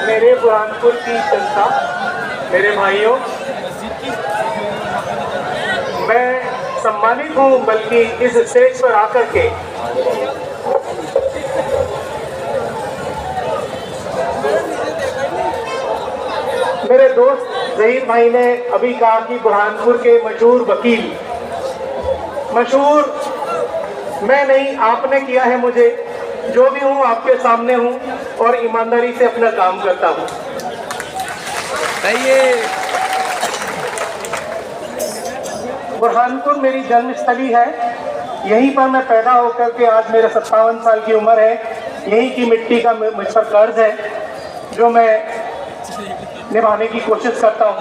मेरे बुरहानपुर की जनता, मेरे भाइयों, मैं सम्मानित हूँ बल्कि इस स्टेज पर आकर के मेरे दोस्त जहीर भाई ने अभी कहा कि बुरहानपुर के मशहूर वकील, मशहूर मैं नहीं, आपने किया है मुझे। जो भी हूँ आपके सामने हूँ और ईमानदारी से अपना काम करता हूँ। बुरहानपुर मेरी जन्मस्थली है। यहीं पर मैं पैदा होकर के आज मेरे 57 साल की उम्र है। यहीं की मिट्टी का मुझ पर कर्ज है जो मैं निभाने की कोशिश करता हूँ।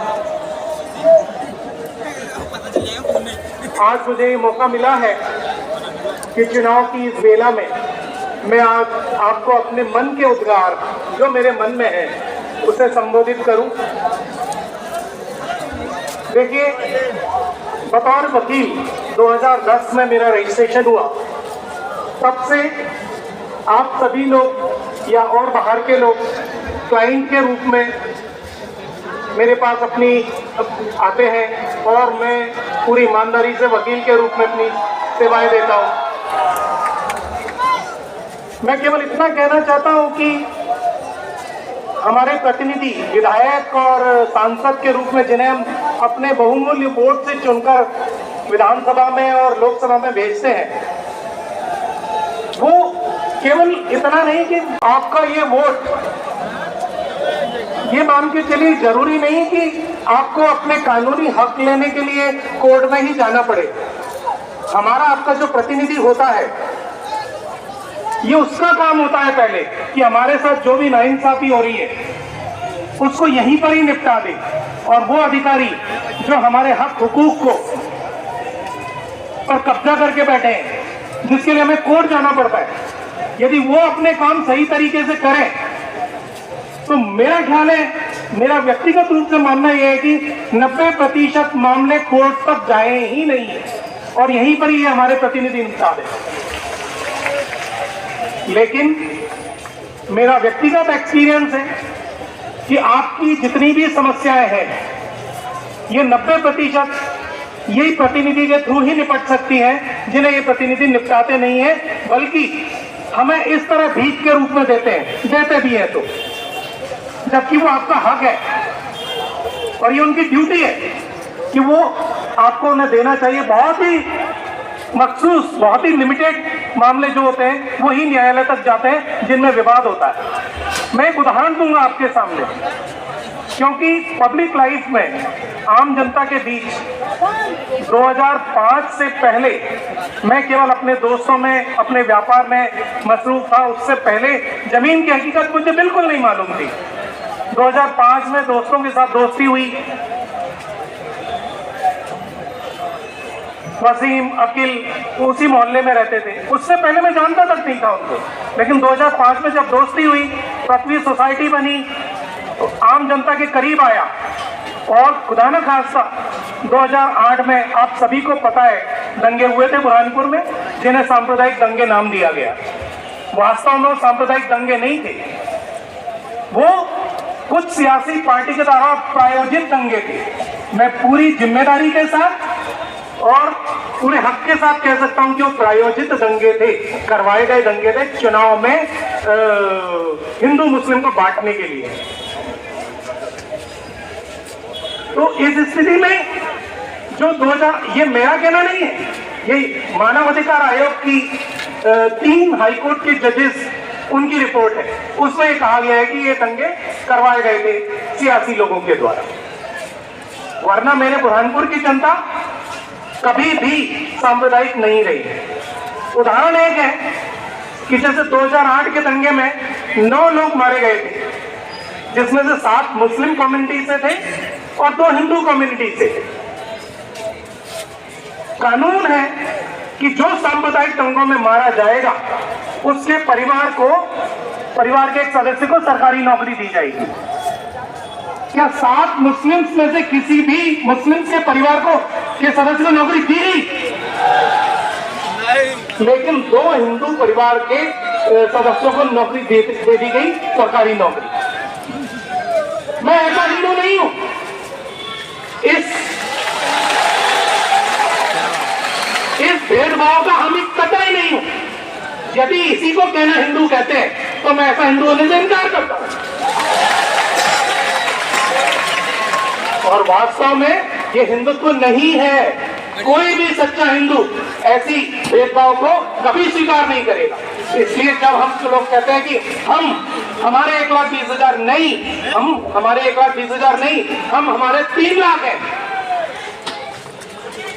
आज मुझे ये मौका मिला है कि चुनाव की इस बेला में मैं आज आपको अपने मन के उद्गार जो मेरे मन में है उसे संबोधित करूं। देखिए, बतौर वकील 2010 में मेरा रजिस्ट्रेशन हुआ। तब से आप सभी लोग या और बाहर के लोग क्लाइंट के रूप में मेरे पास अपनी आते हैं और मैं पूरी ईमानदारी से वकील के रूप में अपनी सेवाएं देता हूं। मैं केवल इतना कहना चाहता हूं कि हमारे प्रतिनिधि विधायक और सांसद के रूप में जिन्हें हम अपने बहुमूल्य वोट से चुनकर विधानसभा में और लोकसभा में भेजते हैं, वो केवल इतना नहीं कि आपका ये वोट, ये मान के चलिए जरूरी नहीं कि आपको अपने कानूनी हक लेने के लिए कोर्ट में ही जाना पड़े। हमारा आपका जो प्रतिनिधि होता है, ये उसका काम होता है पहले कि हमारे साथ जो भी नाइंसाफी हो रही है उसको यहीं पर ही निपटा दे। और वो अधिकारी जो हमारे हक हुकूक को पर कब्जा करके बैठे हैं, जिसके लिए हमें कोर्ट जाना पड़ता है, यदि वो अपने काम सही तरीके से करें तो मेरा ख्याल है, मेरा व्यक्तिगत रूप से मानना यह है कि 90% मामले कोर्ट तक जाए ही नहीं है और यहीं पर ही हमारे प्रतिनिधि निपटा दें। लेकिन मेरा व्यक्तिगत एक्सपीरियंस है कि आपकी जितनी भी समस्याएं हैं, ये 90% यही प्रतिनिधि के थ्रू ही निपट सकती हैं, जिन्हें ये प्रतिनिधि निपटाते नहीं है, बल्कि हमें इस तरह भीख के रूप में देते भी हैं, तो जबकि वो आपका हक है और ये उनकी ड्यूटी है कि वो आपको उन्हें देना चाहिए। बहुत ही मखसूस, बहुत ही लिमिटेड मामले जो होते हैं वो ही न्यायालय तक जाते हैं जिनमें विवाद होता है। मैं एक उदाहरण दूंगा आपके सामने, क्योंकि पब्लिक लाइफ में आम जनता के बीच 2005 से पहले मैं केवल अपने दोस्तों में, अपने व्यापार में मसरूफ था। उससे पहले जमीन की हकीकत मुझे बिल्कुल नहीं मालूम थी। 2005 में दोस्तों के साथ दोस्ती हुई। वसीम, अकील उसी मोहल्ले में रहते थे। उससे पहले मैं जानता तक नहीं था उनको, लेकिन 2005 में जब दोस्ती हुई, पृथ्वी सोसाइटी बनी, तो आम जनता के करीब आया। और खुदा न खास्ता 2008 में आप सभी को पता है दंगे हुए थे बुरहानपुर में, जिन्हें सांप्रदायिक दंगे नाम दिया गया। वास्तव में वो सांप्रदायिक दंगे नहीं थे, वो कुछ सियासी पार्टी के द्वारा प्रायोजित दंगे थे। मैं पूरी जिम्मेदारी के साथ और पूरे हक के साथ कह सकता हूं कि वो प्रायोजित दंगे थे, करवाए गए दंगे थे चुनाव में हिंदू मुस्लिम को बांटने के लिए। तो इस स्थिति में जो 2000, ये मेरा कहना नहीं है, ये मानव अधिकार आयोग की 3 हाईकोर्ट के जजेस, उनकी रिपोर्ट है। उसमें ये कहा गया है कि ये दंगे करवाए गए थे सियासी लोगों के द्वारा। वरना मेरे बुरहानपुर की जनता कभी भी सांप्रदायिक नहीं रही। उदाहरण एक है कि जैसे 2008 के दंगे में 9 लोग मारे गए थे, जिसमें से 7 मुस्लिम कम्युनिटी से थे और 2 हिंदू कम्युनिटी से थे। कानून है कि जो सांप्रदायिक दंगों में मारा जाएगा उसके परिवार के एक सदस्य को सरकारी नौकरी दी जाएगी। क्या 7 मुस्लिम्स में से किसी भी मुस्लिम के परिवार के सदस्य को नौकरी दी गई? लेकिन 2 हिंदू परिवार के सदस्यों को नौकरी दे दी गई, सरकारी नौकरी। मैं ऐसा हिंदू नहीं हूं। इस भेदभाव का हम कतई नहीं हूं। यदि इसी को कहना हिंदू कहते हैं तो मैं ऐसा हिंदू होने से इनकार करता हूं। और वास्तव में ये हिंदुत्व नहीं है। कोई भी सच्चा हिंदू ऐसी भेदभाव को कभी स्वीकार नहीं करेगा। इसलिए जब हम लोग कहते हैं कि हमारे 1,20,000 नहीं, हमारे 1,20,000 नहीं, हम हमारे 3 लाख हैं,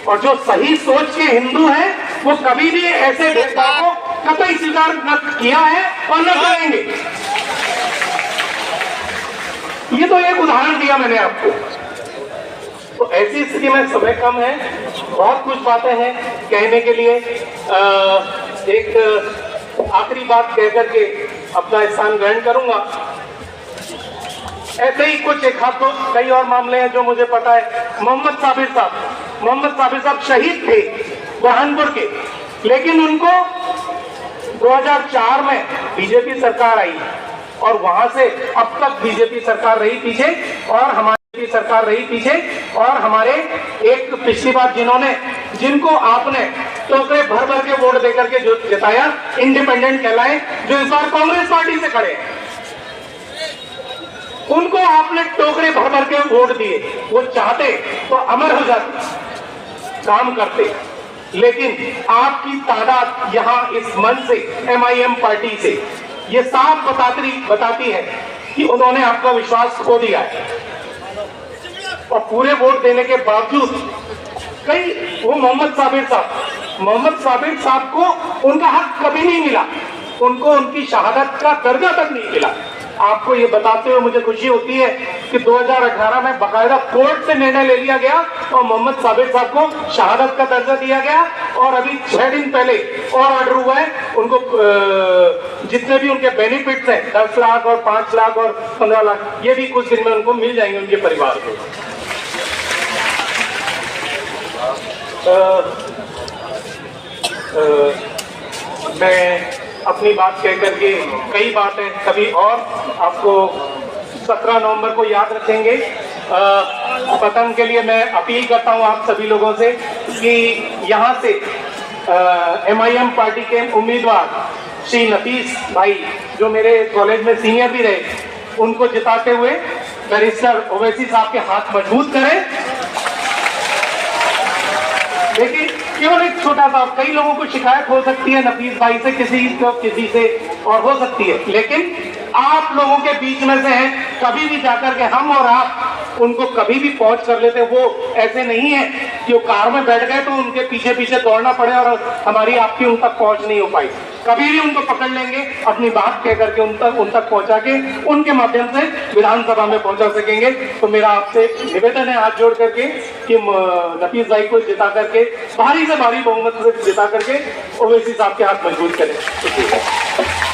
और जो सही सोच के हिंदू हैं वो कभी भी ऐसे भेदभाव को कतई स्वीकार न किया है और न करेंगे। ये तो एक उदाहरण दिया मैंने आपको। तो ऐसी स्थिति में समय कम है, बहुत कुछ बातें हैं कहने के लिए। एक आखिरी बात कहकर के अपना स्थान ग्रहण करूंगा। ऐसे ही कुछ एक हाथ तो कई और मामले हैं जो मुझे पता है। मोहम्मद साबिर साहब शहीद थे बुरहानपुर के, लेकिन उनको 2004 में बीजेपी सरकार आई और वहां से अब तक बीजेपी सरकार रही पीछे, और हमारी सरकार रही पीछे। और हमारे एक पिछली बार जिनको आपने टोकरे भर भर के वोट देकर के जो जिताया, इंडिपेंडेंट कहलाए, जो इस बार कांग्रेस पार्टी से खड़े, उनको आपने टोकरे भर भर के वोट दिए। वो चाहते तो अमर हो जाते, काम करते, लेकिन आपकी तादाद यहां इस मंच से, MIM पार्टी से, ये साफ बताती है कि उन्होंने आपका विश्वास खो दिया है। और पूरे वोट देने के बावजूद वो मोहम्मद साबिर साहब को उनका हक कभी नहीं मिला, उनको उनकी शहादत का दर्जा तक नहीं मिला। आपको ये बताते हुए मुझे खुशी होती है कि 2018 में बाकायदा कोर्ट से निर्णय ले लिया गया और मोहम्मद साबिर साहब को शहादत का दर्जा दिया गया। और अभी 6 दिन पहले और ऑर्डर हुआ है, उनको जितने भी उनके बेनिफिट्स हैं, 10 लाख और 5 लाख और 15 लाख, ये भी कुछ दिन में उनको मिल जाएंगे, उनके परिवार को। मैं अपनी बात कह करके कई बातें कभी और आपको 17 नवंबर को याद रखेंगे। पतन के लिए मैं अपील करता हूं आप सभी लोगों से कि यहां से MIM पार्टी के उम्मीदवार श्री नफीस भाई, जो मेरे कॉलेज में सीनियर भी रहे, उनको जिताते हुए बैरिस्टर ओवैसी साहब के हाथ मजबूत करें। देखिए, केवल एक छोटा सा, कई लोगों को शिकायत हो सकती है नफीस भाई से, किसी से और हो सकती है, लेकिन आप लोगों के बीच में से हैं, कभी भी जाकर के हम और आप उनको कभी भी पहुंच कर लेते। वो ऐसे नहीं है कि वो कार में बैठ गए तो उनके पीछे पीछे दौड़ना पड़े और हमारी आपकी उन तक पहुंच नहीं हो पाई। कभी भी उनको पकड़ लेंगे, अपनी बात कह करके उन तक पहुंचा के उनके माध्यम से विधानसभा में पहुंचा सकेंगे। तो मेरा आपसे निवेदन है हाथ जोड़ करके कि नफीस भाई को जिता करके, भारी से भारी बहुमत से जिता करके ओवैसी साहब के हाथ मजबूत करें।